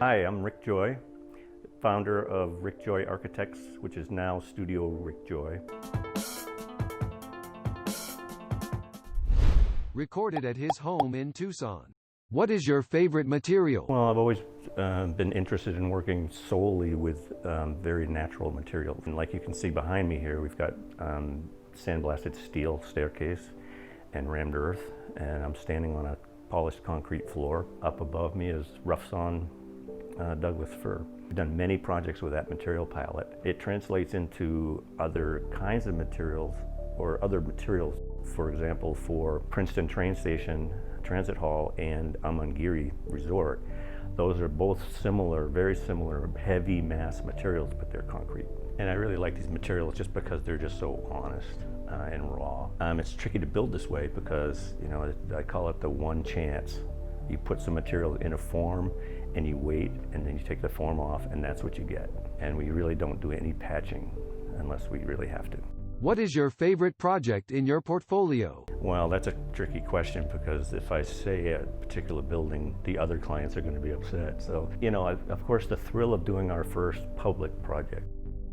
Hi, I'm Rick Joy, founder of Rick Joy Architects, which is now Studio Rick Joy. Recorded at his home in Tucson. What is your favorite material? Well, I've always been interested in working solely with very natural materials. And like you can see behind me here, we've got sandblasted steel staircase and rammed earth, and I'm standing on a polished concrete floor. Up above me is rough sawn Douglas fir. We've done many projects with that material palette. It translates into other kinds of materials or other materials. For example, for Princeton train station, Transit Hall, and Amangiri Resort, those are both similar, very similar, heavy mass materials, but they're concrete. And I really like these materials just because they're just so honest and raw. It's tricky to build this way because, you know, I call it the one chance. You put some material in a form and you wait, and then you take the form off, and that's what you get. And we really don't do any patching unless we really have to. What is your favorite project in your portfolio? Well, that's a tricky question because if I say a particular building, the other clients are going to be upset. So, you know, of course, the thrill of doing our first public project,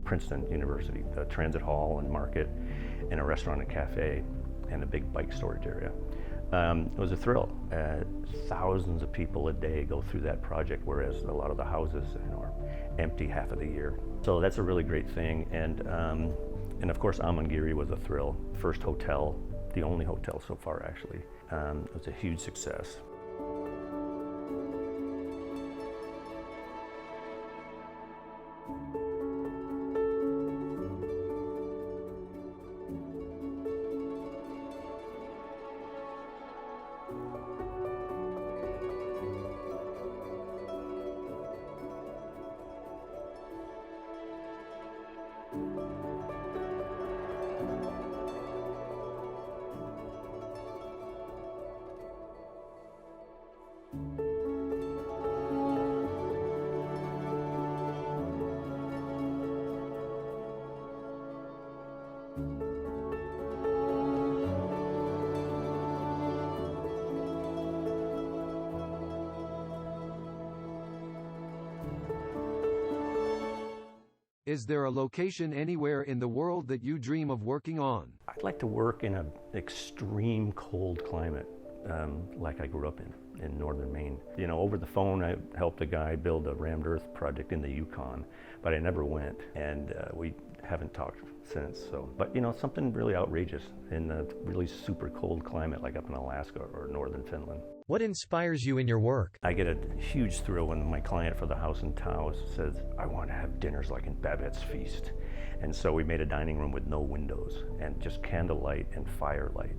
Princeton University, the Transit Hall and Market, and a restaurant and cafe, and a big bike storage area. It was a thrill. Thousands of people a day go through that project, whereas a lot of the houses, you know, are empty half of the year. So that's a really great thing. And of course, Amangiri was a thrill. First hotel, the only hotel so far actually. It was a huge success. Is there a location anywhere in the world that you dream of working on? I'd like to work in an extreme cold climate, like I grew up in northern Maine. You know, over the phone, I helped a guy build a rammed earth project in the Yukon, but I never went, and we haven't talked since. So, but you know, something really outrageous in a really super cold climate, like up in Alaska or northern Finland. What inspires you in your work? I get a huge thrill when my client for the house in Taos says, I want to have dinners like in Babette's Feast. And so we made a dining room with no windows and just candlelight and firelight.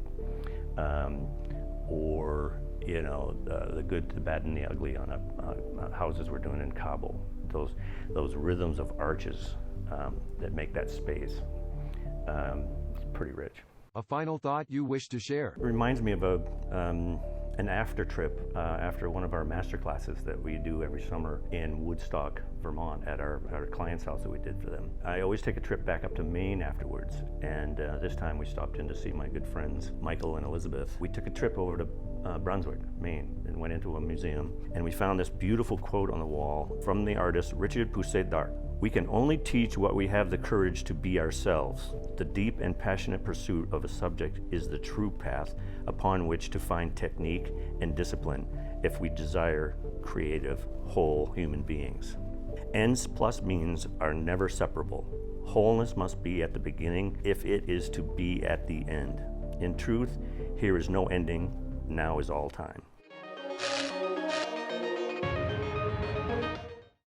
Or, you know, the good, the bad, and the ugly on houses we're doing in Cabo. Those rhythms of arches that make that space. It's pretty rich. A final thought you wish to share? It reminds me of an after trip after one of our master classes that we do every summer in Woodstock, Vermont, at our client's house that we did for them. I always take a trip back up to Maine afterwards, and this time we stopped in to see my good friends Michael and Elizabeth. We took a trip over to Brunswick, Maine, and went into a museum, and we found this beautiful quote on the wall from the artist Richard Pousset d'Art. We can only teach what we have the courage to be ourselves. The deep and passionate pursuit of a subject is the true path upon which to find technique and discipline if we desire creative, whole human beings. Ends plus means are never separable. Wholeness must be at the beginning if it is to be at the end. In truth, here is no ending, now is all time.